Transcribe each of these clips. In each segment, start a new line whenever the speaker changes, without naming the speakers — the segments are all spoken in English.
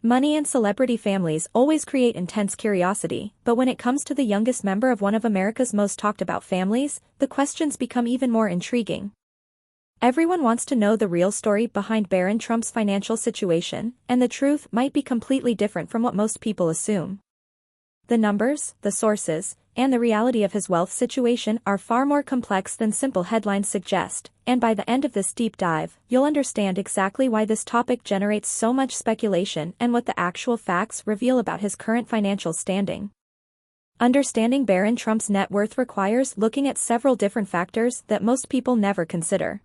Money and celebrity families always create intense curiosity, but when it comes to the youngest member of one of America's most talked about families, the questions become even more intriguing. Everyone wants to know the real story behind Barron Trump's financial situation, and the truth might be completely different from what most people assume. The numbers, the sources, and the reality of his wealth situation are far more complex than simple headlines suggest, and by the end of this deep dive, you'll understand exactly why this topic generates so much speculation and what the actual facts reveal about his current financial standing. Understanding Barron Trump's net worth requires looking at several different factors that most people never consider.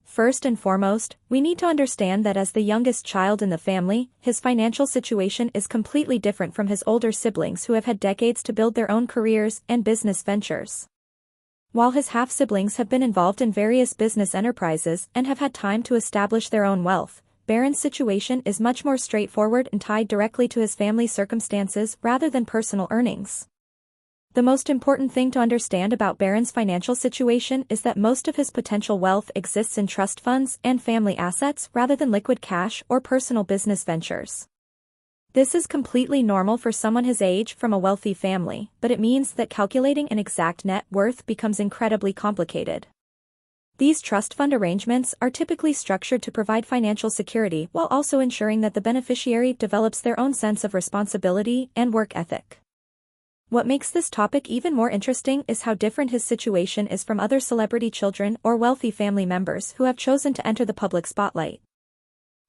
First and foremost, we need to understand that as the youngest child in the family, his financial situation is completely different from his older siblings who have had decades to build their own careers and business ventures. While his half-siblings have been involved in various business enterprises and have had time to establish their own wealth, Barron's situation is much more straightforward and tied directly to his family's circumstances rather than personal earnings. The most important thing to understand about Barron's financial situation is that most of his potential wealth exists in trust funds and family assets rather than liquid cash or personal business ventures. This is completely normal for someone his age from a wealthy family, but it means that calculating an exact net worth becomes incredibly complicated. These trust fund arrangements are typically structured to provide financial security while also ensuring that the beneficiary develops their own sense of responsibility and work ethic. What makes this topic even more interesting is how different his situation is from other celebrity children or wealthy family members who have chosen to enter the public spotlight.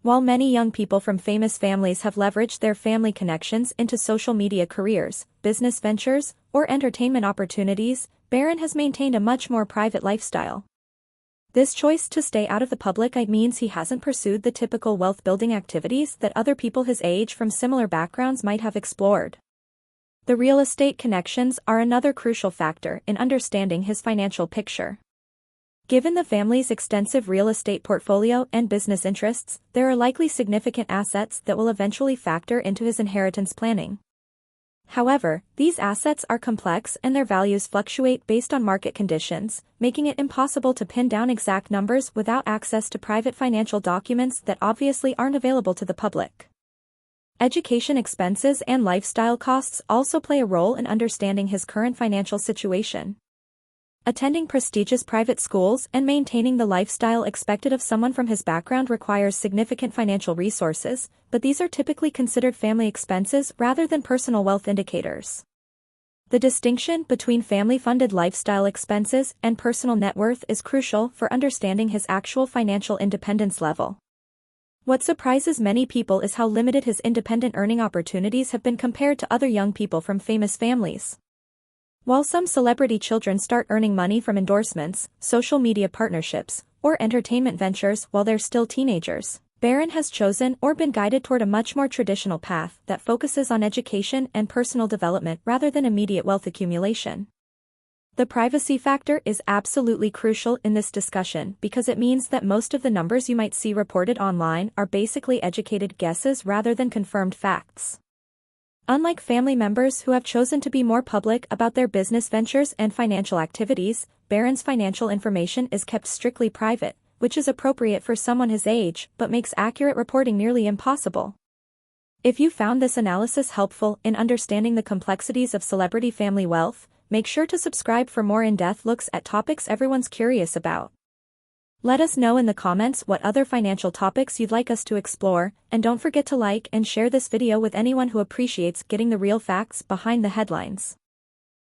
While many young people from famous families have leveraged their family connections into social media careers, business ventures, or entertainment opportunities, Barron has maintained a much more private lifestyle. This choice to stay out of the public eye means he hasn't pursued the typical wealth-building activities that other people his age from similar backgrounds might have explored. The real estate connections are another crucial factor in understanding his financial picture. Given the family's extensive real estate portfolio and business interests, there are likely significant assets that will eventually factor into his inheritance planning. However, these assets are complex and their values fluctuate based on market conditions, making it impossible to pin down exact numbers without access to private financial documents that obviously aren't available to the public. Education expenses and lifestyle costs also play a role in understanding his current financial situation. Attending prestigious private schools and maintaining the lifestyle expected of someone from his background requires significant financial resources, but these are typically considered family expenses rather than personal wealth indicators. The distinction between family-funded lifestyle expenses and personal net worth is crucial for understanding his actual financial independence level. What surprises many people is how limited his independent earning opportunities have been compared to other young people from famous families. While some celebrity children start earning money from endorsements, social media partnerships, or entertainment ventures while they're still teenagers, Barron has chosen or been guided toward a much more traditional path that focuses on education and personal development rather than immediate wealth accumulation. The privacy factor is absolutely crucial in this discussion because it means that most of the numbers you might see reported online are basically educated guesses rather than confirmed facts. Unlike family members who have chosen to be more public about their business ventures and financial activities, Barron's financial information is kept strictly private, which is appropriate for someone his age but makes accurate reporting nearly impossible. If you found this analysis helpful in understanding the complexities of celebrity family wealth, make sure to subscribe for more in-depth looks at topics everyone's curious about. Let us know in the comments what other financial topics you'd like us to explore, and don't forget to like and share this video with anyone who appreciates getting the real facts behind the headlines.